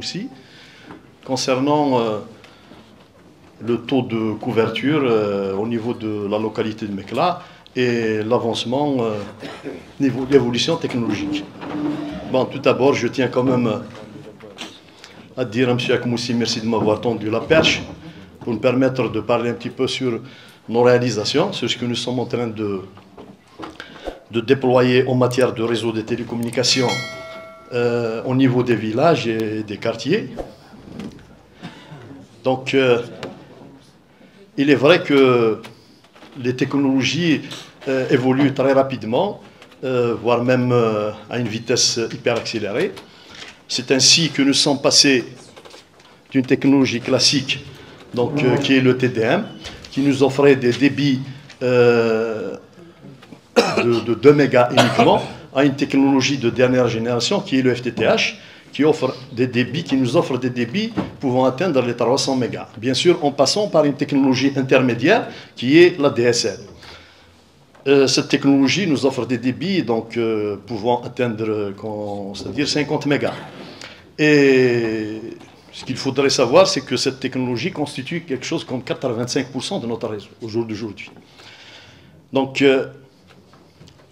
Moussi concernant le taux de couverture au niveau de la localité de Mekla et l'avancement, l'évolution technologique. Bon, tout d'abord, je tiens quand même à dire à M. Akmoussi, merci de m'avoir tendu la perche pour me permettre de parler un petit peu sur nos réalisations, sur ce que nous sommes en train de déployer en matière de réseau de télécommunications au niveau des villages et des quartiers. Donc, il est vrai que les technologies évoluent très rapidement, voire même à une vitesse hyper accélérée. C'est ainsi que nous sommes passés d'une technologie classique, donc, qui est le TDM, qui nous offrait des débits de 2 mégas uniquement, à une technologie de dernière génération qui est le FTTH, qui nous offre des débits pouvant atteindre les 300 mégas. Bien sûr, en passant par une technologie intermédiaire qui est la DSL. Cette technologie nous offre des débits donc, pouvant atteindre, c'est-à-dire 50 mégas. Et ce qu'il faudrait savoir, c'est que cette technologie constitue quelque chose comme 85% de notre réseau au jour d'aujourd'hui. Donc,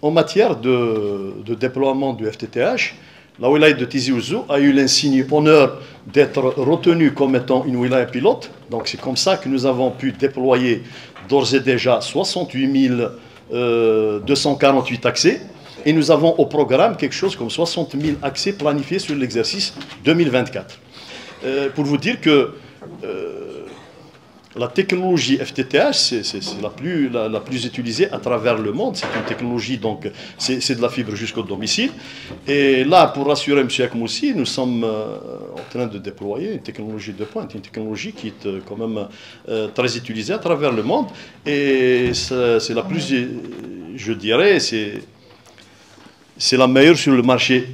en matière de déploiement du FTTH, la wilaya de Tizi Ouzou a eu l'insigne honneur d'être retenue comme étant une wilaya pilote. Donc c'est comme ça que nous avons pu déployer d'ores et déjà 68 248 accès. Et nous avons au programme quelque chose comme 60 000 accès planifiés sur l'exercice 2024. Pour vous dire que la technologie FTTH, c'est la plus utilisée à travers le monde. C'est une technologie, donc, c'est de la fibre jusqu'au domicile. Et là, pour rassurer M. Akmoussi, nous sommes en train de déployer une technologie de pointe, une technologie qui est quand même très utilisée à travers le monde. Et c'est la plus, je dirais, c'est la meilleure sur le marché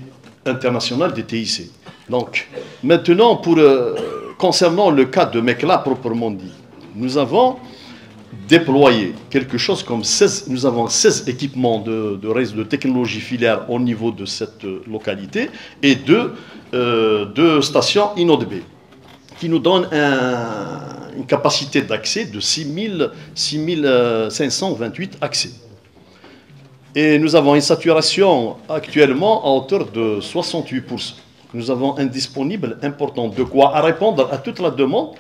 international des TIC. Donc, maintenant, concernant le cas de Mekla proprement dit, nous avons déployé quelque chose comme 16 équipements de technologie filaire au niveau de cette localité et deux stations INODB qui nous donnent une capacité d'accès de 6528 accès. Et nous avons une saturation actuellement à hauteur de 68%. Nous avons un disponible important, de quoi répondre à toute la demande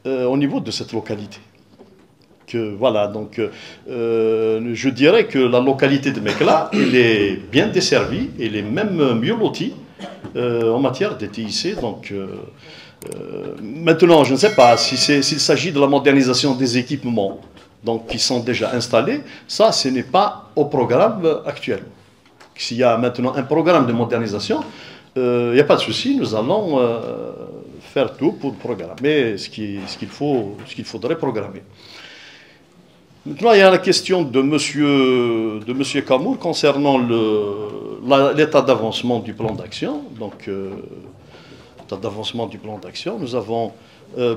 au niveau de cette localité. Voilà, donc je dirais que la localité de Mekla, elle est bien desservie, elle est même mieux lotie en matière de TIC. Donc, maintenant, je ne sais pas s'il s'agit de la modernisation des équipements donc, qui sont déjà installés. Ça, ce n'est pas au programme actuel. S'il y a maintenant un programme de modernisation, il n'y a pas de souci, nous allons faire tout pour programmer ce qu'il faudrait programmer. Maintenant, il y a la question de monsieur Kamour concernant l'état d'avancement du plan d'action. Donc, l'état d'avancement du plan d'action, nous avons,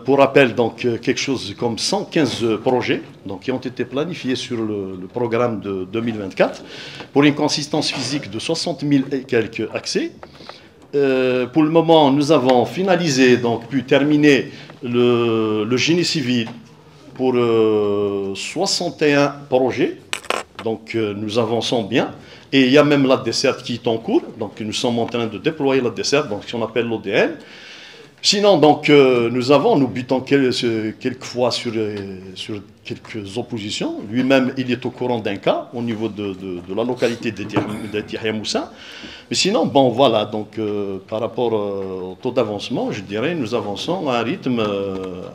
pour rappel, donc, quelque chose comme 115 projets donc, qui ont été planifiés sur le programme de 2024 pour une consistance physique de 60 000 et quelques accès. Pour le moment, nous avons finalisé, donc pu terminer le génie civil pour 61 projets. Donc nous avançons bien. Et il y a même la desserte qui est en cours. Donc nous sommes en train de déployer la desserte, donc ce qu'on appelle l'ODN. Sinon, donc, nous butons quelquefois sur quelques oppositions. Lui-même, il est au courant d'un cas au niveau de la localité de Yahya Moussa. Mais sinon, bon, voilà, donc, par rapport au taux d'avancement, je dirais, nous avançons à un rythme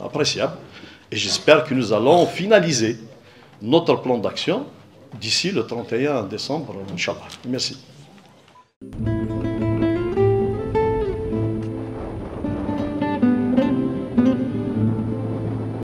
appréciable. Et j'espère que nous allons finaliser notre plan d'action d'ici le 31 décembre, Inch'Allah. Merci.